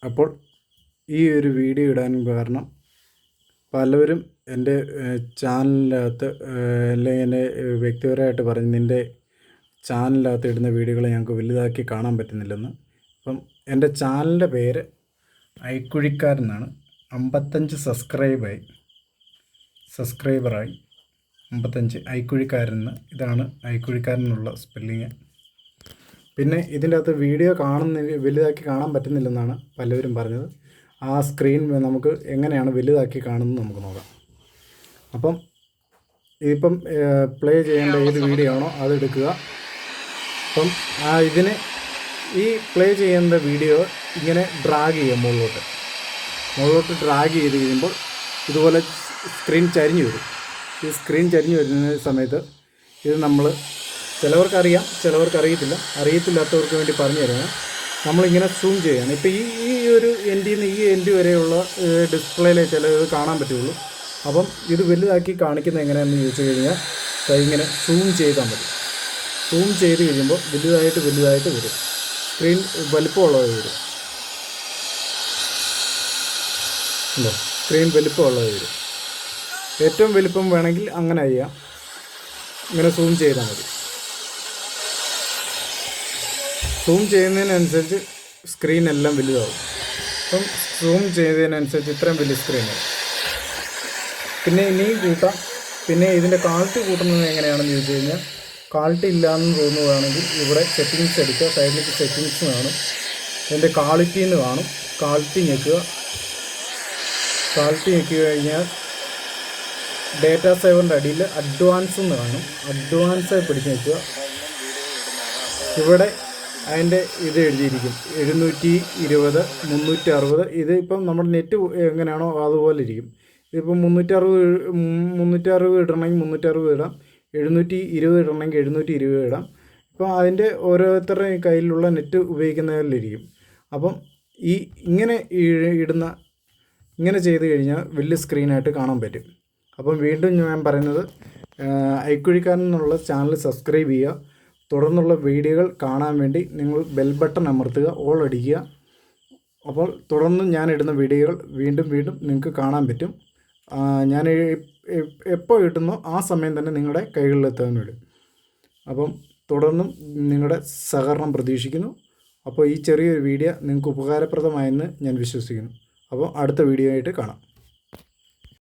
അപ്പോൾ ഈ ഒരു വീഡിയോ ഇടാൻ കാരണം പലവരും എൻ്റെ ചാനലിനകത്ത് അല്ലെങ്കിൽ എന്നെ വ്യക്തിപരമായിട്ട് പറഞ്ഞ് നിൻ്റെ ചാനലിനകത്ത് ഇടുന്ന വീഡിയോകൾ ഞങ്ങൾക്ക് വലുതാക്കി കാണാൻ പറ്റുന്നില്ലെന്ന്. അപ്പം എൻ്റെ ചാനലിൻ്റെ പേര് ഐക്കുഴിക്കാരനാണ്. 55 സബ്സ്ക്രൈബറായി 55 ഐക്കുഴിക്കാരൻ. ഇതാണ് ഐക്കുഴിക്കാരനുള്ള സ്പെല്ലിങ്. പിന്നെ ഇതിൻ്റെ അകത്ത് വീഡിയോ വലുതാക്കി കാണാൻ പറ്റുന്നില്ലെന്നാണ് പലവരും പറഞ്ഞത്. ആ സ്ക്രീൻ നമുക്ക് എങ്ങനെയാണ് വലുതാക്കി കാണുന്നത് നമുക്ക് നോക്കാം. അപ്പം ഇതിപ്പം പ്ലേ ചെയ്യേണ്ട ഏത് വീഡിയോ ആണോ അതെടുക്കുക. അപ്പം ഇതിന് ഈ പ്ലേ ചെയ്യേണ്ട വീഡിയോ ഇങ്ങനെ ഡ്രാഗ് ചെയ്യുക മുകളിലോട്ട് ഡ്രാഗ് ചെയ്ത് കഴിയുമ്പോൾ ഇതുപോലെ സ്ക്രീൻ ചരിഞ്ഞു വരും. ഈ സ്ക്രീൻ ചരിഞ്ഞു വരുന്ന സമയത്ത് ഇത് നമ്മൾ ചിലവർക്കറിയാം, അറിയത്തില്ലാത്തവർക്ക് വേണ്ടി പറഞ്ഞു തരാം. നമ്മളിങ്ങനെ സൂം ചെയ്യണം. ഇപ്പോൾ ഈ ഒരു എൻഡിൽ നിന്ന് ഈ എൻഡ് വരെയുള്ള ഡിസ്പ്ലേയിലെ ചിലത് കാണാൻ പറ്റുള്ളൂ. അപ്പം ഇത് വലുതാക്കി കാണിക്കുന്നത് എങ്ങനെയാണെന്ന് ചോദിച്ചു കഴിഞ്ഞാൽ ഇങ്ങനെ സൂം ചെയ്താൽ മതി. സൂം ചെയ്ത് കഴിയുമ്പോൾ വലുതായിട്ട് വരും. സ്ക്രീൻ വലിപ്പമുള്ളത് വരും. സ്ക്രീൻ വലിപ്പമുള്ളത് വരും. ഏറ്റവും വലിപ്പം വേണമെങ്കിൽ അങ്ങനെ ചെയ്യാം. ഇങ്ങനെ സൂം ചെയ്താൽ മതി. സൂം ചെയ്യുന്നതിനനുസരിച്ച് സ്ക്രീൻ എല്ലാം വലുതാവും. അപ്പം സൂം ചെയ്തതിനനുസരിച്ച് ഇത്രയും വലിയ സ്ക്രീനാവും. പിന്നെ ഇനിയും കൂട്ടാം. പിന്നെ ഇതിൻ്റെ ക്വാളിറ്റി കൂട്ടുന്നത് എങ്ങനെയാണെന്ന് ചോദിച്ചു കഴിഞ്ഞാൽ ക്വാളിറ്റി ഇല്ലയെന്ന് തോന്നുകയാണെങ്കിൽ ഇവിടെ സെറ്റിങ്സ് എടുക്കുക. സൈഡിലേക്ക് സെറ്റിങ്സ് കാണും. ഇതിൻ്റെ ക്വാളിറ്റി എന്ന് കാണും. ക്വാളിറ്റി ഞെക്കുക കഴിഞ്ഞാൽ ഡേറ്റാ സേവറിൻ്റെ അടിയിൽ അഡ്വാൻസ് എന്ന് കാണും. അഡ്വാൻസ് പിടിച്ച് നിൽക്കുക. ഇവിടെ അതിൻ്റെ ഇത് എഴുതിയിരിക്കും 720 360. ഇത് ഇപ്പം നമ്മുടെ നെറ്റ് എങ്ങനെയാണോ അതുപോലെ ഇരിക്കും. ഇതിപ്പം 360 ഇടണമെങ്കിൽ 360 ഇടാം, 720 ഇടണമെങ്കിൽ 720 ഇടാം. ഇപ്പം അതിൻ്റെ ഓരോരുത്തരുടെ കയ്യിലുള്ള നെറ്റ് ഉപയോഗിക്കുന്നതിലിരിക്കും. അപ്പം ഇങ്ങനെ ചെയ്ത് കഴിഞ്ഞാൽ വലിയ സ്ക്രീനായിട്ട് കാണാൻ പറ്റും. അപ്പം വീണ്ടും ഞാൻ പറയുന്നത് ഐക്കുഴിക്കാരൻ എന്നുള്ള ചാനൽ സബ്സ്ക്രൈബ് ചെയ്യുക. തുടർന്നുള്ള വീഡിയോകൾ കാണാൻ വേണ്ടി നിങ്ങൾ ബെൽ ബട്ടൺ അമർത്തുക, ഓൾ അടിക്കുക. അപ്പോൾ തുടർന്ന് ഞാനിടുന്ന വീഡിയോകൾ വീണ്ടും നിങ്ങൾക്ക് കാണാൻ പറ്റും. ഞാൻ എപ്പോൾ ഇടുന്നോ ആ സമയം തന്നെ നിങ്ങളുടെ കൈകളിലെത്താൻ വരും. അപ്പം തുടർന്നും നിങ്ങളുടെ സഹകരണം പ്രതീക്ഷിക്കുന്നു. അപ്പോൾ ഈ ചെറിയൊരു വീഡിയോ നിങ്ങൾക്ക് ഉപകാരപ്രദമായെന്ന് ഞാൻ വിശ്വസിക്കുന്നു. അപ്പോൾ അടുത്ത വീഡിയോ ആയിട്ട് കാണാം.